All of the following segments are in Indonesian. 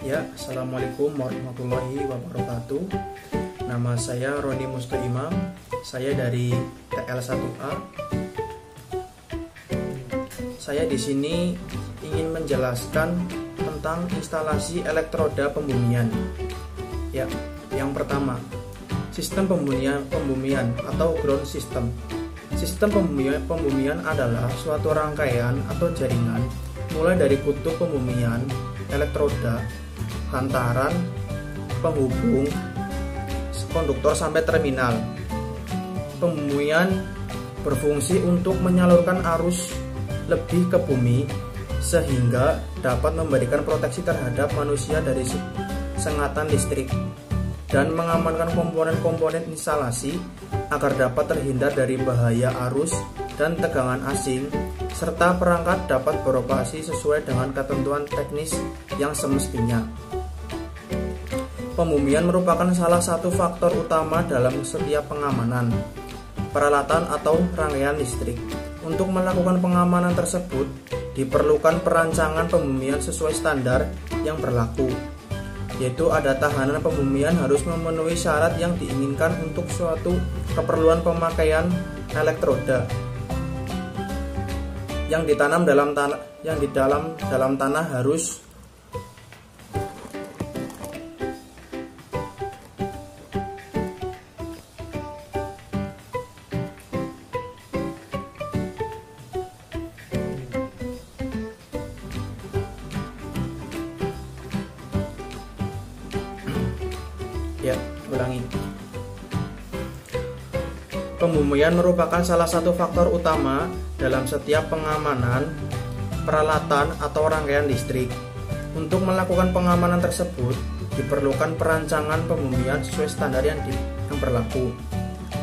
Ya, Assalamualaikum warahmatullahi wabarakatuh. Nama saya Roni Mustoimam. Saya dari TL1A. Saya di sini ingin menjelaskan tentang instalasi elektroda pembumian. Ya, yang pertama, sistem pembumian atau ground system. Sistem pembumian adalah suatu rangkaian atau jaringan mulai dari kutub pembumian, elektroda, hantaran, penghubung, konduktor sampai terminal. Pembumian berfungsi untuk menyalurkan arus lebih ke bumi sehingga dapat memberikan proteksi terhadap manusia dari sengatan listrik dan mengamankan komponen-komponen instalasi agar dapat terhindar dari bahaya arus dan tegangan asing, serta perangkat dapat beroperasi sesuai dengan ketentuan teknis yang semestinya. Pembumian merupakan salah satu faktor utama dalam setiap pengamanan peralatan atau rangkaian listrik. Untuk melakukan pengamanan tersebut, diperlukan perancangan pembumian sesuai standar yang berlaku, yaitu ada tahanan pembumian harus memenuhi syarat yang diinginkan untuk suatu keperluan pemakaian elektroda yang ditanam dalam tanah harus Pembumian merupakan salah satu faktor utama dalam setiap pengamanan peralatan atau rangkaian listrik. Untuk melakukan pengamanan tersebut, diperlukan perancangan pembumian sesuai standar yang berlaku.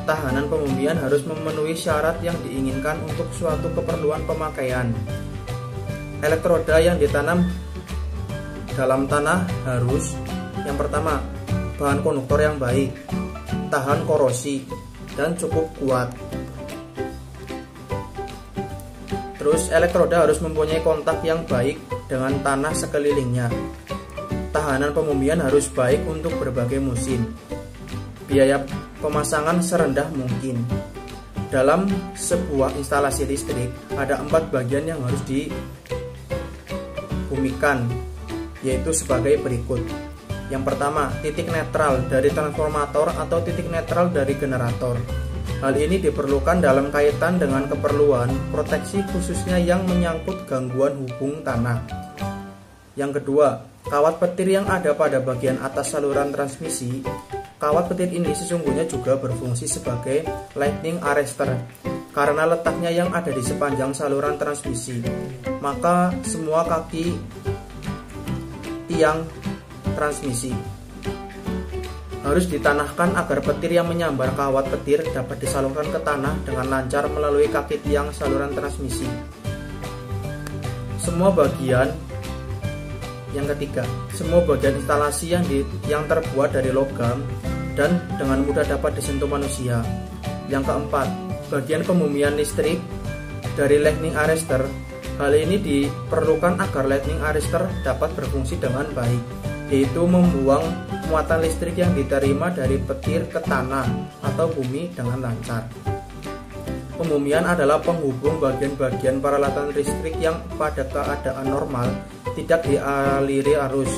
Tahanan pembumian harus memenuhi syarat yang diinginkan untuk suatu keperluan pemakaian. Elektroda yang ditanam dalam tanah harus, yang pertama, bahan konduktor yang baik, tahan korosi, dan cukup kuat. Terus elektroda harus mempunyai kontak yang baik dengan tanah sekelilingnya. Tahanan pembumian harus baik untuk berbagai musim. Biaya pemasangan serendah mungkin. Dalam sebuah instalasi listrik ada 4 bagian yang harus dibumikan, yaitu sebagai berikut. Yang pertama, titik netral dari transformator atau titik netral dari generator. Hal ini diperlukan dalam kaitan dengan keperluan proteksi khususnya yang menyangkut gangguan hubung tanah. Yang kedua, kawat petir yang ada pada bagian atas saluran transmisi. Kawat petir ini sesungguhnya juga berfungsi sebagai lightning arrester karena letaknya yang ada di sepanjang saluran transmisi. Maka semua kaki tiang transmisi harus ditanahkan agar petir yang menyambar kawat petir dapat disalurkan ke tanah dengan lancar melalui kaki tiang saluran transmisi. Yang ketiga, semua bagian instalasi yang terbuat dari logam dan dengan mudah dapat disentuh manusia. Yang keempat, bagian pembumian listrik dari lightning arrester. Hal ini diperlukan agar lightning arrester dapat berfungsi dengan baik, yaitu membuang muatan listrik yang diterima dari petir ke tanah atau bumi dengan lancar. Pembumian adalah penghubung bagian-bagian peralatan listrik yang pada keadaan normal tidak dialiri arus.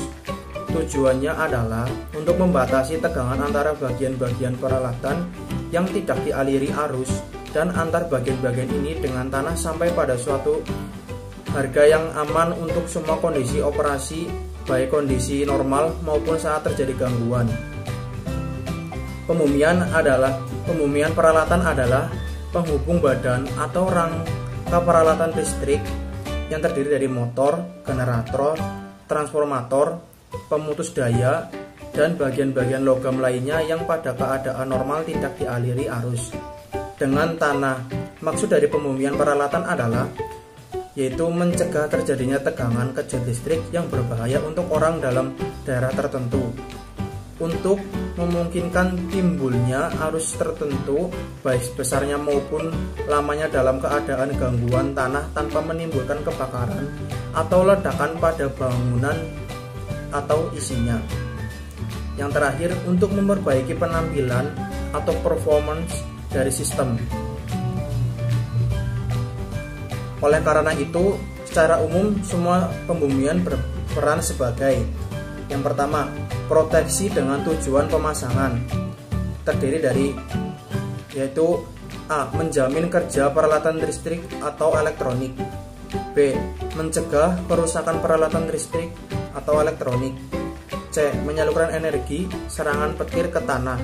Tujuannya adalah untuk membatasi tegangan antara bagian-bagian peralatan yang tidak dialiri arus dan antar bagian-bagian ini dengan tanah sampai pada suatu harga yang aman untuk semua kondisi operasi, baik kondisi normal maupun saat terjadi gangguan. Pembumian peralatan adalah penghubung badan atau rangka peralatan listrik yang terdiri dari motor, generator, transformator, pemutus daya, dan bagian-bagian logam lainnya yang pada keadaan normal tidak dialiri arus dengan tanah. Maksud dari pembumian peralatan adalah yaitu mencegah terjadinya tegangan kejut listrik yang berbahaya untuk orang dalam daerah tertentu. Untuk memungkinkan timbulnya arus tertentu, baik besarnya maupun lamanya dalam keadaan gangguan tanah tanpa menimbulkan kebakaran atau ledakan pada bangunan atau isinya. Yang terakhir, untuk memperbaiki penampilan atau performance dari sistem. Oleh karena itu, secara umum semua pembumian berperan sebagai: yang pertama, proteksi dengan tujuan pemasangan, terdiri dari yaitu A. Menjamin kerja peralatan listrik atau elektronik. B. Mencegah kerusakan peralatan listrik atau elektronik. C. Menyalurkan energi serangan petir ke tanah.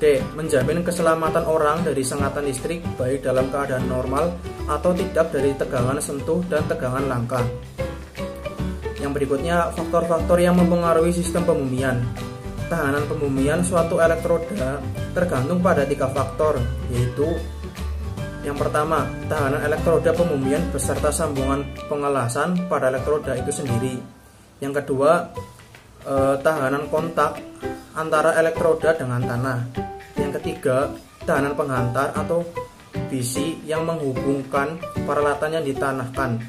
D. Menjamin keselamatan orang dari sengatan listrik baik dalam keadaan normal atau tidak dari tegangan sentuh dan tegangan langka. Yang berikutnya, faktor-faktor yang mempengaruhi sistem pembumian. Tahanan pembumian suatu elektroda tergantung pada 3 faktor, yaitu: yang pertama, tahanan elektroda pembumian beserta sambungan pengelasan pada elektroda itu sendiri. Yang kedua, tahanan kontak antara elektroda dengan tanah. Yang ketiga, tahanan penghantar atau bisi yang menghubungkan peralatan yang ditanahkan.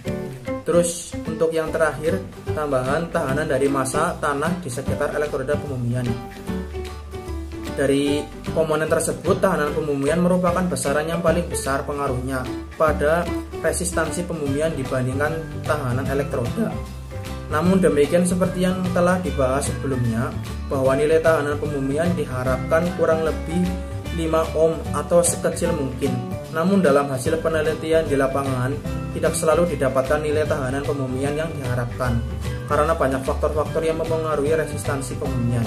Terus untuk yang terakhir, tambahan tahanan dari massa tanah di sekitar elektroda pembumian. Dari komponen tersebut, tahanan pembumian merupakan besaran yang paling besar pengaruhnya pada resistansi pembumian dibandingkan tahanan elektroda. Namun demikian, seperti yang telah dibahas sebelumnya, bahwa nilai tahanan pembumian diharapkan kurang lebih 5 ohm atau sekecil mungkin. Namun dalam hasil penelitian di lapangan, tidak selalu didapatkan nilai tahanan pembumian yang diharapkan, karena banyak faktor-faktor yang mempengaruhi resistansi pembumian.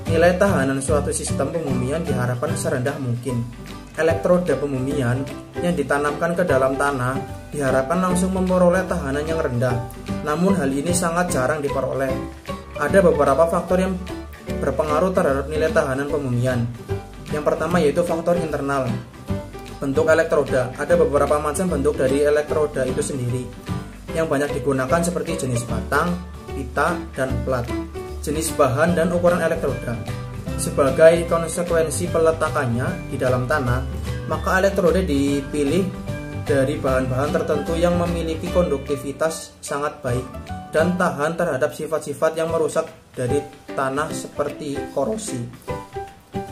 Nilai tahanan suatu sistem pembumian diharapkan serendah mungkin. Elektroda pembumian yang ditanamkan ke dalam tanah diharapkan langsung memperoleh tahanan yang rendah. Namun hal ini sangat jarang diperoleh. Ada beberapa faktor yang berpengaruh terhadap nilai tahanan pembumian. Yang pertama yaitu faktor internal. Bentuk elektroda. Ada beberapa macam bentuk dari elektroda itu sendiri yang banyak digunakan, seperti jenis batang, pita, dan plat. Jenis bahan dan ukuran elektroda. Sebagai konsekuensi peletakannya di dalam tanah, maka elektroda dipilih dari bahan-bahan tertentu yang memiliki konduktivitas sangat baik dan tahan terhadap sifat-sifat yang merusak dari tanah seperti korosi.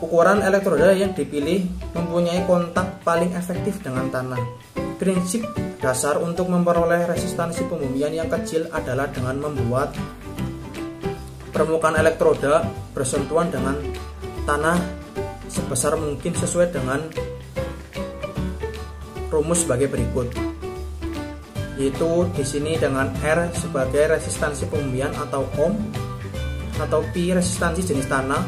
Ukuran elektroda yang dipilih mempunyai kontak paling efektif dengan tanah. Prinsip dasar untuk memperoleh resistansi pembumian yang kecil adalah dengan membuat permukaan elektroda bersentuhan dengan tanah sebesar mungkin sesuai dengan rumus sebagai berikut. Yaitu di sini dengan R sebagai resistansi pembumian atau ohm, atau P resistansi jenis tanah,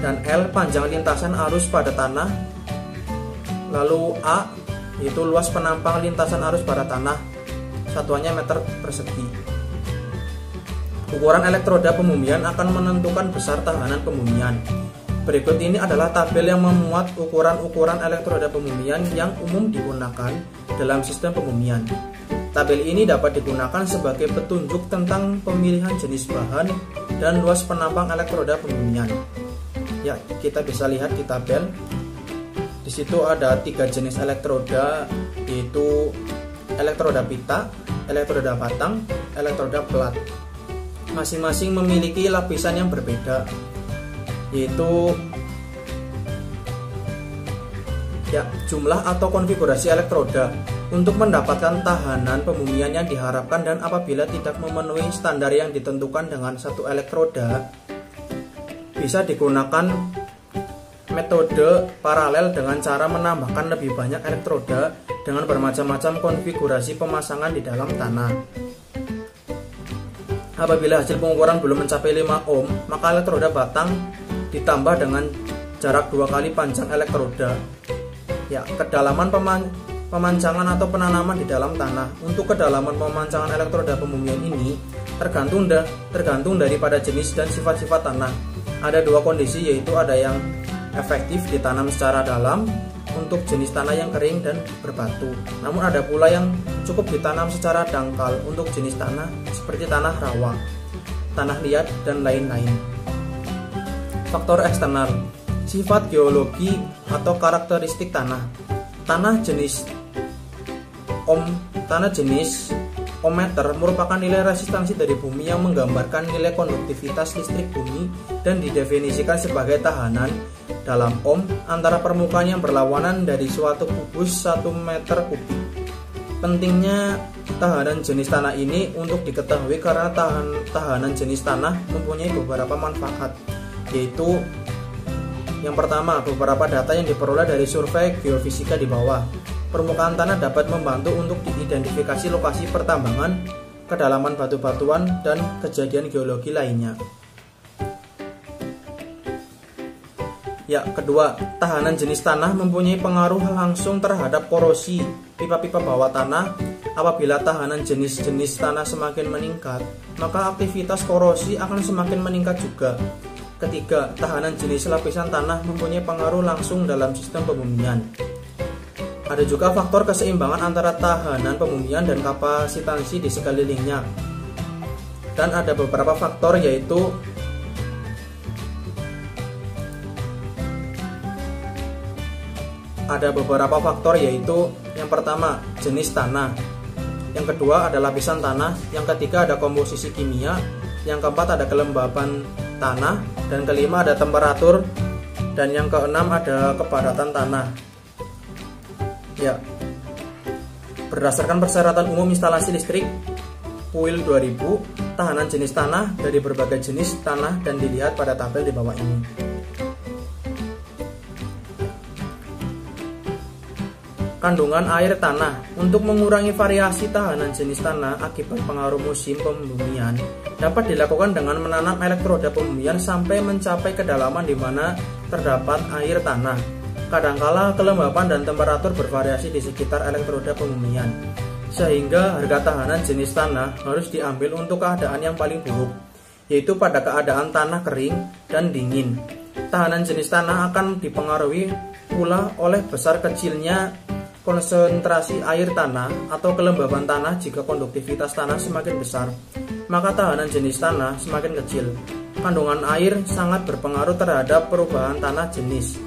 dan L panjang lintasan arus pada tanah, lalu A yaitu luas penampang lintasan arus pada tanah, satuannya meter persegi. Ukuran elektroda pembumian akan menentukan besar tahanan pembumian. Berikut ini adalah tabel yang memuat ukuran-ukuran elektroda pembumian yang umum digunakan dalam sistem pembumian. Tabel ini dapat digunakan sebagai petunjuk tentang pemilihan jenis bahan dan luas penampang elektroda pembumian. Ya, kita bisa lihat di tabel. Di situ ada 3 jenis elektroda, yaitu elektroda pita, elektroda batang, elektroda plat. Masing-masing memiliki lapisan yang berbeda, yaitu jumlah atau konfigurasi elektroda untuk mendapatkan tahanan pembumian yang diharapkan. Dan apabila tidak memenuhi standar yang ditentukan dengan satu elektroda, bisa digunakan metode paralel dengan cara menambahkan lebih banyak elektroda dengan bermacam-macam konfigurasi pemasangan di dalam tanah. Apabila hasil pengukuran belum mencapai 5 ohm, maka elektroda batang ditambah dengan jarak 2 kali panjang elektroda. Kedalaman pemancangan atau penanaman di dalam tanah. Untuk kedalaman pemancangan elektroda pembumian ini tergantung daripada jenis dan sifat-sifat tanah. Ada 2 kondisi, yaitu ada yang efektif ditanam secara dalam untuk jenis tanah yang kering dan berbatu. Namun ada pula yang cukup ditanam secara dangkal untuk jenis tanah seperti tanah rawa, tanah liat, dan lain-lain. Faktor eksternal. Sifat geologi atau karakteristik tanah. Tanah jenis ohmmeter merupakan nilai resistansi dari bumi yang menggambarkan nilai konduktivitas listrik bumi dan didefinisikan sebagai tahanan dalam ohm antara permukaan yang berlawanan dari suatu kubus 1 meter kubik. Pentingnya tahanan jenis tanah ini untuk diketahui karena tahanan jenis tanah mempunyai beberapa manfaat, yaitu yang pertama, beberapa data yang diperoleh dari survei geofisika di bawah. Permukaan tanah dapat membantu untuk diidentifikasi lokasi pertambangan, kedalaman batu-batuan, dan kejadian geologi lainnya. Ya, kedua, tahanan jenis tanah mempunyai pengaruh langsung terhadap korosi pipa-pipa bawah tanah. Apabila tahanan jenis-jenis tanah semakin meningkat, maka aktivitas korosi akan semakin meningkat juga. Ketiga, tahanan jenis lapisan tanah mempunyai pengaruh langsung dalam sistem pembumian. Ada juga faktor keseimbangan antara tahanan pembumian dan kapasitansi di sekelilingnya. Dan ada beberapa faktor yaitu yang pertama, jenis tanah. Yang kedua ada lapisan tanah. Yang ketiga ada komposisi kimia. Yang keempat ada kelembaban tanah. Dan kelima ada temperatur. Dan yang keenam ada kepadatan tanah. Ya, berdasarkan persyaratan umum instalasi listrik PUIL 2000, tahanan jenis tanah dari berbagai jenis tanah dan dilihat pada tabel di bawah ini. Kandungan air tanah. Untuk mengurangi variasi tahanan jenis tanah akibat pengaruh musim pembumian, dapat dilakukan dengan menanam elektroda pembumian sampai mencapai kedalaman di mana terdapat air tanah. Kadangkala kelembapan dan temperatur bervariasi di sekitar elektroda pembumian, sehingga harga tahanan jenis tanah harus diambil untuk keadaan yang paling buruk, yaitu pada keadaan tanah kering dan dingin. Tahanan jenis tanah akan dipengaruhi pula oleh besar kecilnya konsentrasi air tanah atau kelembaban tanah. Jika konduktivitas tanah semakin besar, maka tahanan jenis tanah semakin kecil. Kandungan air sangat berpengaruh terhadap perubahan tanah jenis,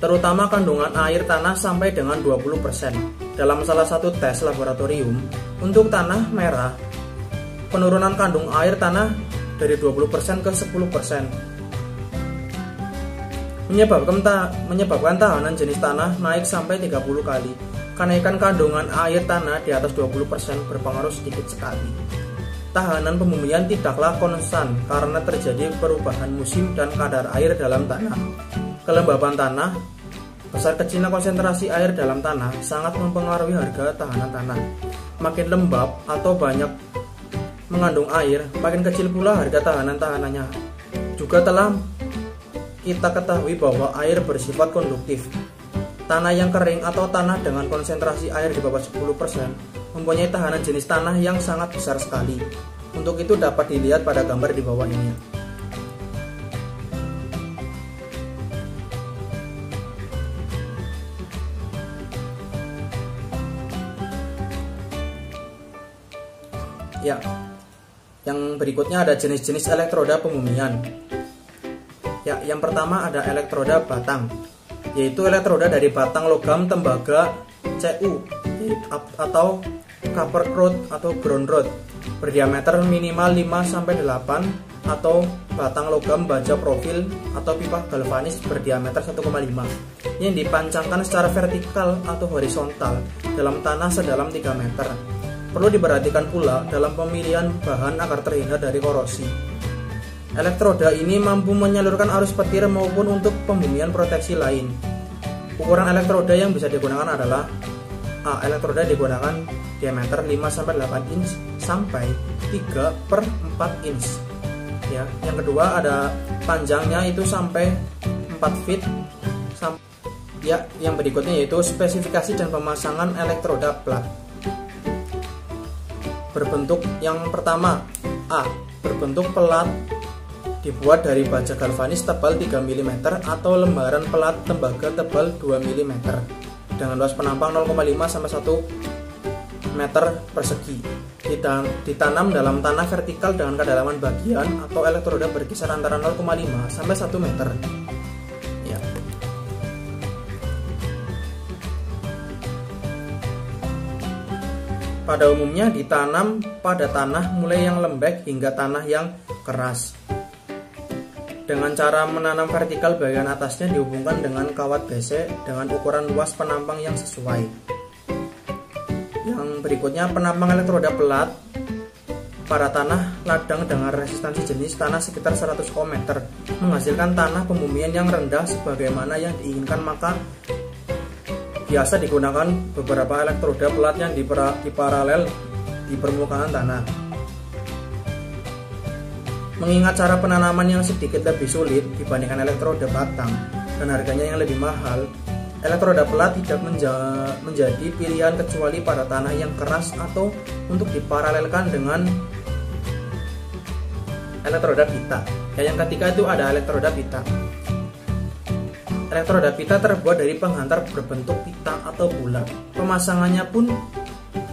terutama kandungan air tanah sampai dengan 20%. Dalam salah satu tes laboratorium untuk tanah merah, penurunan kandung air tanah dari 20% ke 10%, menyebabkan tahanan jenis tanah naik sampai 30 kali. Kenaikan kandungan air tanah di atas 20% berpengaruh sedikit sekali. Tahanan pembumian tidaklah konstan karena terjadi perubahan musim dan kadar air dalam tanah. Kelembaban tanah, besar kecilnya konsentrasi air dalam tanah sangat mempengaruhi harga tahanan tanah. Makin lembab atau banyak mengandung air, makin kecil pula harga tahanannya. Juga telah kita ketahui bahwa air bersifat konduktif. Tanah yang kering atau tanah dengan konsentrasi air di bawah 10% mempunyai tahanan jenis tanah yang sangat besar sekali. Untuk itu dapat dilihat pada gambar di bawah ini. Ya, yang berikutnya ada jenis-jenis elektroda pembumian. Ya, yang pertama ada elektroda batang, yaitu elektroda dari batang logam tembaga Cu atau copper rod atau ground rod berdiameter minimal 5-8 atau batang logam baja profil atau pipa galvanis berdiameter 1,5 yang dipancangkan secara vertikal atau horizontal dalam tanah sedalam 3 meter. Perlu diperhatikan pula dalam pemilihan bahan agar terhindar dari korosi. Elektroda ini mampu menyalurkan arus petir maupun untuk pembumian proteksi lain. Ukuran elektroda yang bisa digunakan adalah elektroda digunakan diameter 5-8 inch sampai 3/4 inch. Ya, yang kedua ada panjangnya itu sampai 4 feet. Ya, yang berikutnya yaitu spesifikasi dan pemasangan elektroda plat. Berbentuk yang pertama berbentuk pelat dibuat dari baja galvanis tebal 3 mm atau lembaran pelat tembaga tebal 2 mm dengan luas penampang 0,5-1 meter persegi. Ditanam dalam tanah vertikal dengan kedalaman bagian atau elektroda berkisar antara 0,5-1 meter. Ya. pada umumnya ditanam pada tanah mulai yang lembek hingga tanah yang keras. Dengan cara menanam vertikal, bagian atasnya dihubungkan dengan kawat BC dengan ukuran luas penampang yang sesuai. Yang berikutnya, penampang elektroda pelat pada tanah ladang dengan resistansi jenis tanah sekitar 100 ohm menghasilkan tanah pembumian yang rendah sebagaimana yang diinginkan, maka biasa digunakan beberapa elektroda pelat yang diparalel di permukaan tanah. Mengingat cara penanaman yang sedikit lebih sulit dibandingkan elektroda batang dan harganya yang lebih mahal, elektroda pelat tidak menjadi pilihan kecuali pada tanah yang keras atau untuk diparalelkan dengan elektroda pita. Yang ketiga itu ada elektroda pita. Elektroda pita terbuat dari penghantar berbentuk pita atau bulat. Pemasangannya pun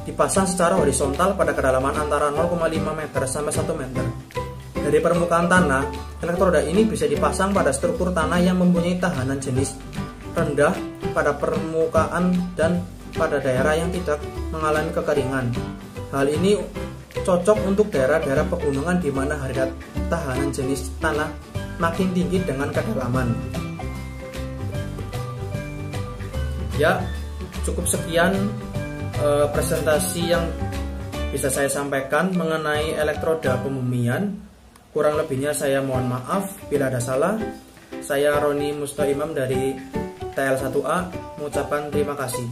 dipasang secara horizontal pada kedalaman antara 0,5 meter sampai 1 meter. Dari permukaan tanah, elektroda ini bisa dipasang pada struktur tanah yang mempunyai tahanan jenis rendah pada permukaan dan pada daerah yang tidak mengalami kekeringan. Hal ini cocok untuk daerah-daerah pegunungan di mana harga tahanan jenis tanah makin tinggi dengan kedalaman. Ya, cukup sekian presentasi yang bisa saya sampaikan mengenai elektroda pembumian. Kurang lebihnya saya mohon maaf bila ada salah. Saya Roni Mustaimam dari TL1A mengucapkan terima kasih.